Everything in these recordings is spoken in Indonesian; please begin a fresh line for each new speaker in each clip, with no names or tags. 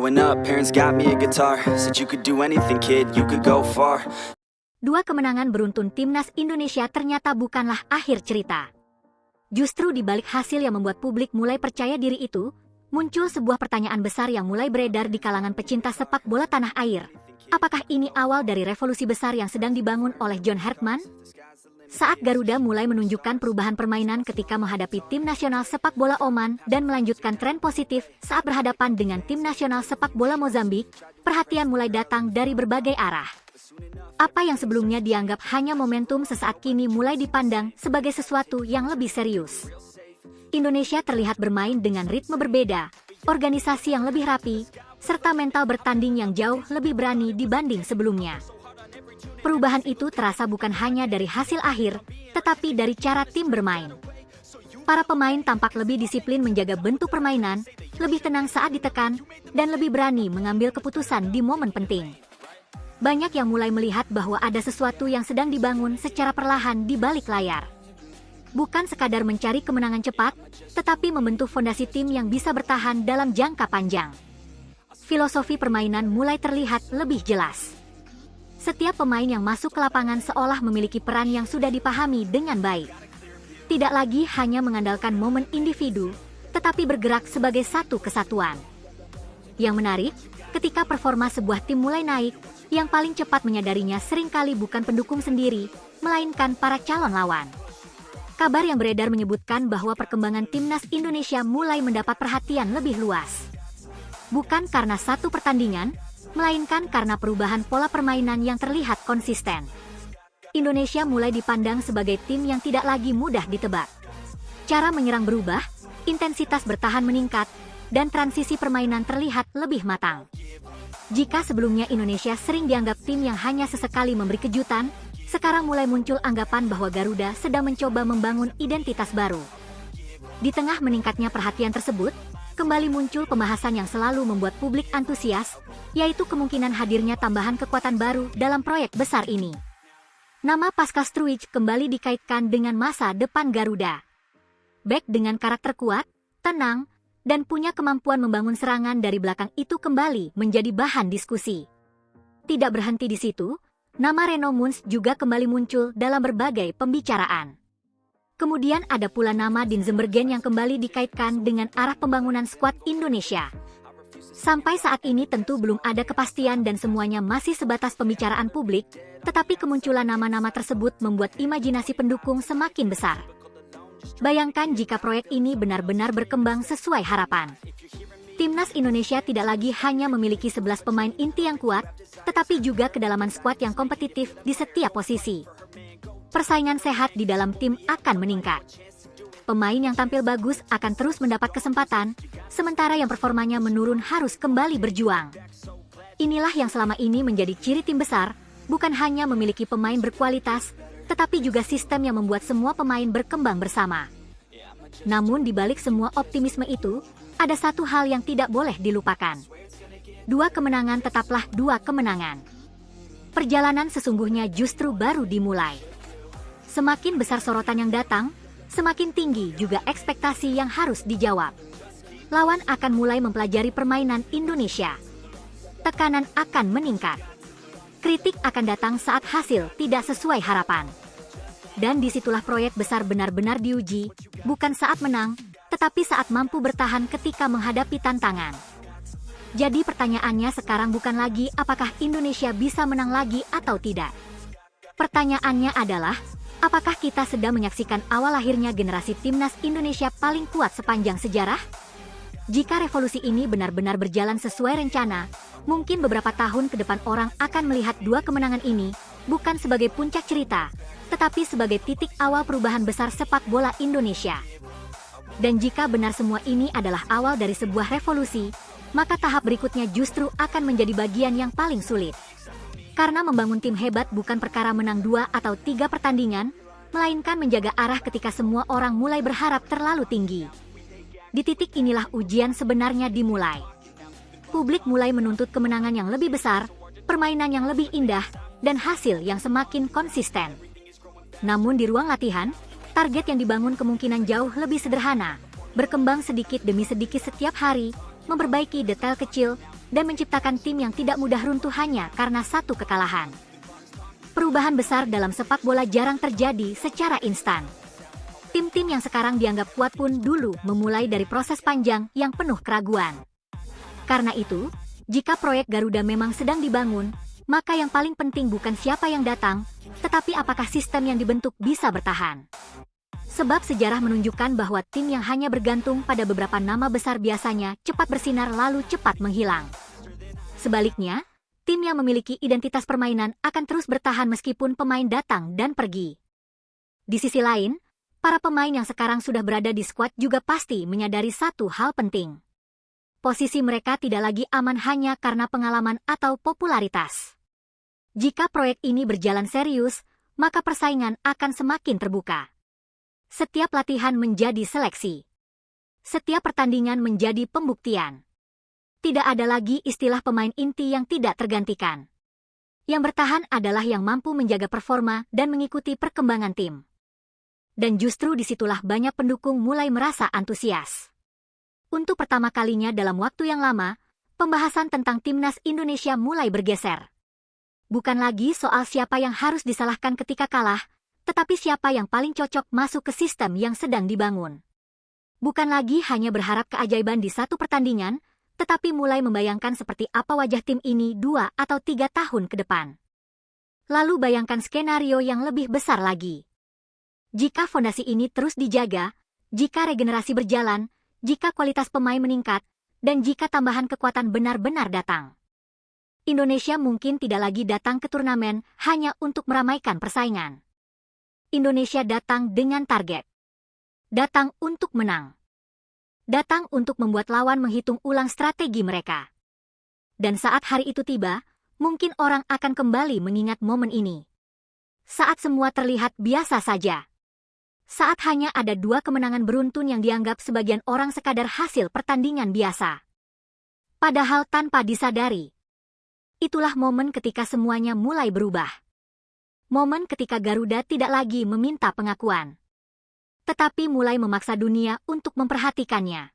Growing up, parents got me a guitar. Said you could do anything, kid, you could go far.
Dua kemenangan beruntun timnas Indonesia ternyata bukanlah akhir cerita. Justru di balik hasil yang membuat publik mulai percaya diri itu, muncul sebuah pertanyaan besar yang mulai beredar di kalangan pecinta sepak bola tanah air. Apakah ini awal dari revolusi besar yang sedang dibangun oleh John Herdman? Saat Garuda mulai menunjukkan perubahan permainan ketika menghadapi tim nasional sepak bola Oman dan melanjutkan tren positif saat berhadapan dengan tim nasional sepak bola Mozambik, perhatian mulai datang dari berbagai arah. Apa yang sebelumnya dianggap hanya momentum sesaat kini mulai dipandang sebagai sesuatu yang lebih serius. Indonesia terlihat bermain dengan ritme berbeda, organisasi yang lebih rapi, serta mental bertanding yang jauh lebih berani dibanding sebelumnya. Perubahan itu terasa bukan hanya dari hasil akhir, tetapi dari cara tim bermain. Para pemain tampak lebih disiplin menjaga bentuk permainan, lebih tenang saat ditekan, dan lebih berani mengambil keputusan di momen penting. Banyak yang mulai melihat bahwa ada sesuatu yang sedang dibangun secara perlahan di balik layar. Bukan sekadar mencari kemenangan cepat, tetapi membentuk fondasi tim yang bisa bertahan dalam jangka panjang. Filosofi permainan mulai terlihat lebih jelas. Setiap pemain yang masuk ke lapangan seolah memiliki peran yang sudah dipahami dengan baik. Tidak lagi hanya mengandalkan momen individu, tetapi bergerak sebagai satu kesatuan. Yang menarik, ketika performa sebuah tim mulai naik, yang paling cepat menyadarinya seringkali bukan pendukung sendiri, melainkan para calon lawan. Kabar yang beredar menyebutkan bahwa perkembangan timnas Indonesia mulai mendapat perhatian lebih luas. Bukan karena satu pertandingan, melainkan karena perubahan pola permainan yang terlihat konsisten. Indonesia mulai dipandang sebagai tim yang tidak lagi mudah ditebak. Cara menyerang berubah, intensitas bertahan meningkat, dan transisi permainan terlihat lebih matang. Jika sebelumnya Indonesia sering dianggap tim yang hanya sesekali memberi kejutan, sekarang mulai muncul anggapan bahwa Garuda sedang mencoba membangun identitas baru. Di tengah meningkatnya perhatian tersebut, kembali muncul pembahasan yang selalu membuat publik antusias, yaitu kemungkinan hadirnya tambahan kekuatan baru dalam proyek besar ini. Nama Pascal Struijk kembali dikaitkan dengan masa depan Garuda. Bek dengan karakter kuat, tenang, dan punya kemampuan membangun serangan dari belakang itu kembali menjadi bahan diskusi. Tidak berhenti di situ, nama Reno Muns juga kembali muncul dalam berbagai pembicaraan. Kemudian ada pula nama Dean Zimmergen yang kembali dikaitkan dengan arah pembangunan skuad Indonesia. Sampai saat ini tentu belum ada kepastian dan semuanya masih sebatas pembicaraan publik, tetapi kemunculan nama-nama tersebut membuat imajinasi pendukung semakin besar. Bayangkan jika proyek ini benar-benar berkembang sesuai harapan. Timnas Indonesia tidak lagi hanya memiliki 11 pemain inti yang kuat, tetapi juga kedalaman skuad yang kompetitif di setiap posisi. Persaingan sehat di dalam tim akan meningkat. Pemain yang tampil bagus akan terus mendapat kesempatan, sementara yang performanya menurun harus kembali berjuang. Inilah yang selama ini menjadi ciri tim besar, bukan hanya memiliki pemain berkualitas, tetapi juga sistem yang membuat semua pemain berkembang bersama. Namun di balik semua optimisme itu, ada satu hal yang tidak boleh dilupakan. Dua kemenangan tetaplah dua kemenangan. Perjalanan sesungguhnya justru baru dimulai. Semakin besar sorotan yang datang, semakin tinggi juga ekspektasi yang harus dijawab. Lawan akan mulai mempelajari permainan Indonesia. Tekanan akan meningkat. Kritik akan datang saat hasil tidak sesuai harapan. Dan disitulah proyek besar benar-benar diuji, bukan saat menang, tetapi saat mampu bertahan ketika menghadapi tantangan. Jadi pertanyaannya sekarang bukan lagi apakah Indonesia bisa menang lagi atau tidak. Pertanyaannya adalah, apakah kita sedang menyaksikan awal lahirnya generasi timnas Indonesia paling kuat sepanjang sejarah? Jika revolusi ini benar-benar berjalan sesuai rencana, mungkin beberapa tahun ke depan orang akan melihat dua kemenangan ini, bukan sebagai puncak cerita, tetapi sebagai titik awal perubahan besar sepak bola Indonesia. Dan jika benar semua ini adalah awal dari sebuah revolusi, maka tahap berikutnya justru akan menjadi bagian yang paling sulit. Karena membangun tim hebat bukan perkara menang 2 atau 3 pertandingan, melainkan menjaga arah ketika semua orang mulai berharap terlalu tinggi. Di titik inilah ujian sebenarnya dimulai. Publik mulai menuntut kemenangan yang lebih besar, permainan yang lebih indah, dan hasil yang semakin konsisten. Namun di ruang latihan, target yang dibangun kemungkinan jauh lebih sederhana, berkembang sedikit demi sedikit setiap hari, memperbaiki detail kecil, dan menciptakan tim yang tidak mudah runtuh hanya karena satu kekalahan. Perubahan besar dalam sepak bola jarang terjadi secara instan. Tim-tim yang sekarang dianggap kuat pun dulu memulai dari proses panjang yang penuh keraguan. Karena itu, jika proyek Garuda memang sedang dibangun, maka yang paling penting bukan siapa yang datang, tetapi apakah sistem yang dibentuk bisa bertahan. Sebab sejarah menunjukkan bahwa tim yang hanya bergantung pada beberapa nama besar biasanya cepat bersinar lalu cepat menghilang. Sebaliknya, tim yang memiliki identitas permainan akan terus bertahan meskipun pemain datang dan pergi. Di sisi lain, para pemain yang sekarang sudah berada di skuad juga pasti menyadari satu hal penting. Posisi mereka tidak lagi aman hanya karena pengalaman atau popularitas. Jika proyek ini berjalan serius, maka persaingan akan semakin terbuka. Setiap latihan menjadi seleksi. Setiap pertandingan menjadi pembuktian. Tidak ada lagi istilah pemain inti yang tidak tergantikan. Yang bertahan adalah yang mampu menjaga performa dan mengikuti perkembangan tim. Dan justru disitulah banyak pendukung mulai merasa antusias. Untuk pertama kalinya dalam waktu yang lama, pembahasan tentang timnas Indonesia mulai bergeser. Bukan lagi soal siapa yang harus disalahkan ketika kalah, tetapi siapa yang paling cocok masuk ke sistem yang sedang dibangun. Bukan lagi hanya berharap keajaiban di satu pertandingan, tetapi mulai membayangkan seperti apa wajah tim ini 2 atau 3 tahun ke depan. Lalu bayangkan skenario yang lebih besar lagi. Jika fondasi ini terus dijaga, jika regenerasi berjalan, jika kualitas pemain meningkat, dan jika tambahan kekuatan benar-benar datang. Indonesia mungkin tidak lagi datang ke turnamen hanya untuk meramaikan persaingan. Indonesia datang dengan target. Datang untuk menang. Datang untuk membuat lawan menghitung ulang strategi mereka. Dan saat hari itu tiba, mungkin orang akan kembali mengingat momen ini. Saat semua terlihat biasa saja. Saat hanya ada 2 kemenangan beruntun yang dianggap sebagian orang sekadar hasil pertandingan biasa. Padahal tanpa disadari. Itulah momen ketika semuanya mulai berubah. Momen ketika Garuda tidak lagi meminta pengakuan, tetapi mulai memaksa dunia untuk memperhatikannya.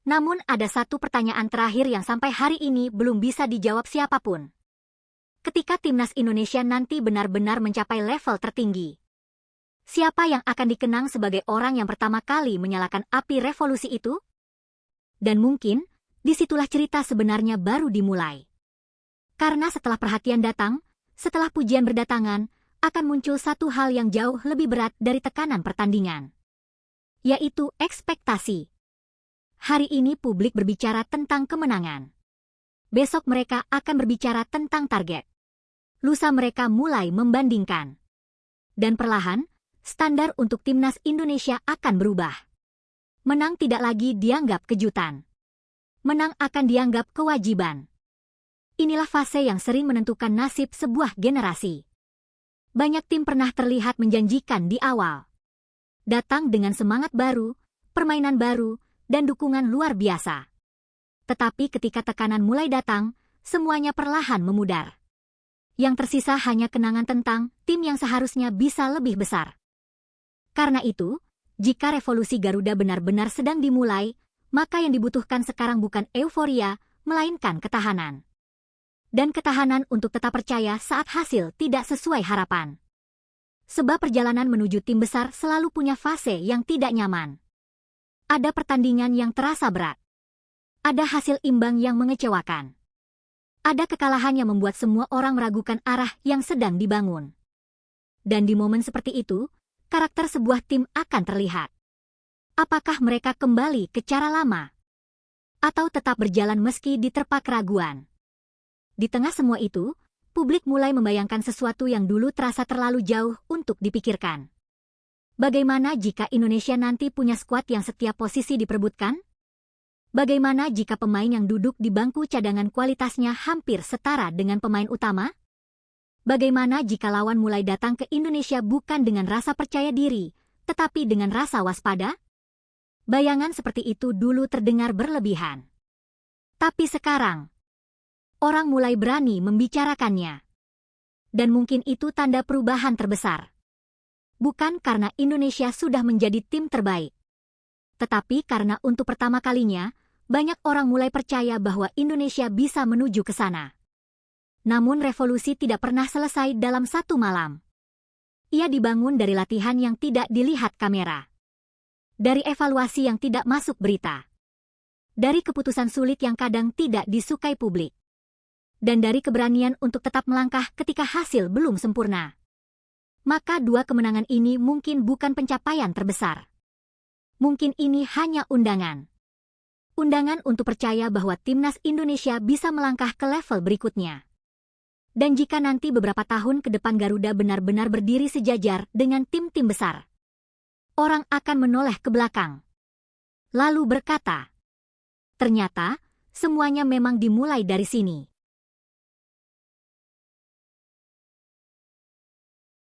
Namun ada satu pertanyaan terakhir yang sampai hari ini belum bisa dijawab siapapun. Ketika timnas Indonesia nanti benar-benar mencapai level tertinggi, siapa yang akan dikenang sebagai orang yang pertama kali menyalakan api revolusi itu? Dan mungkin, disitulah cerita sebenarnya baru dimulai. Karena setelah perhatian datang, setelah pujian berdatangan, akan muncul satu hal yang jauh lebih berat dari tekanan pertandingan. Yaitu ekspektasi. Hari ini publik berbicara tentang kemenangan. Besok mereka akan berbicara tentang target. Lusa mereka mulai membandingkan. Dan perlahan, standar untuk timnas Indonesia akan berubah. Menang tidak lagi dianggap kejutan. Menang akan dianggap kewajiban. Inilah fase yang sering menentukan nasib sebuah generasi. Banyak tim pernah terlihat menjanjikan di awal. Datang dengan semangat baru, permainan baru, dan dukungan luar biasa. Tetapi ketika tekanan mulai datang, semuanya perlahan memudar. Yang tersisa hanya kenangan tentang tim yang seharusnya bisa lebih besar. Karena itu, jika revolusi Garuda benar-benar sedang dimulai, maka yang dibutuhkan sekarang bukan euforia, melainkan ketahanan. Dan ketahanan untuk tetap percaya saat hasil tidak sesuai harapan. Sebab perjalanan menuju tim besar selalu punya fase yang tidak nyaman. Ada pertandingan yang terasa berat. Ada hasil imbang yang mengecewakan. Ada kekalahan yang membuat semua orang meragukan arah yang sedang dibangun. Dan di momen seperti itu, karakter sebuah tim akan terlihat. Apakah mereka kembali ke cara lama? Atau tetap berjalan meski diterpa keraguan? Di tengah semua itu, publik mulai membayangkan sesuatu yang dulu terasa terlalu jauh untuk dipikirkan. Bagaimana jika Indonesia nanti punya skuad yang setiap posisi diperebutkan? Bagaimana jika pemain yang duduk di bangku cadangan kualitasnya hampir setara dengan pemain utama? Bagaimana jika lawan mulai datang ke Indonesia bukan dengan rasa percaya diri, tetapi dengan rasa waspada? Bayangan seperti itu dulu terdengar berlebihan. Tapi sekarang, orang mulai berani membicarakannya. Dan mungkin itu tanda perubahan terbesar. Bukan karena Indonesia sudah menjadi tim terbaik, tetapi karena untuk pertama kalinya, banyak orang mulai percaya bahwa Indonesia bisa menuju ke sana. Namun revolusi tidak pernah selesai dalam satu malam. Ia dibangun dari latihan yang tidak dilihat kamera. Dari evaluasi yang tidak masuk berita. Dari keputusan sulit yang kadang tidak disukai publik. Dan dari keberanian untuk tetap melangkah ketika hasil belum sempurna. Maka dua kemenangan ini mungkin bukan pencapaian terbesar. Mungkin ini hanya undangan. Undangan untuk percaya bahwa timnas Indonesia bisa melangkah ke level berikutnya. Dan jika nanti beberapa tahun ke depan Garuda benar-benar berdiri sejajar dengan tim-tim besar, orang akan menoleh ke belakang. Lalu berkata, ternyata semuanya memang dimulai dari sini.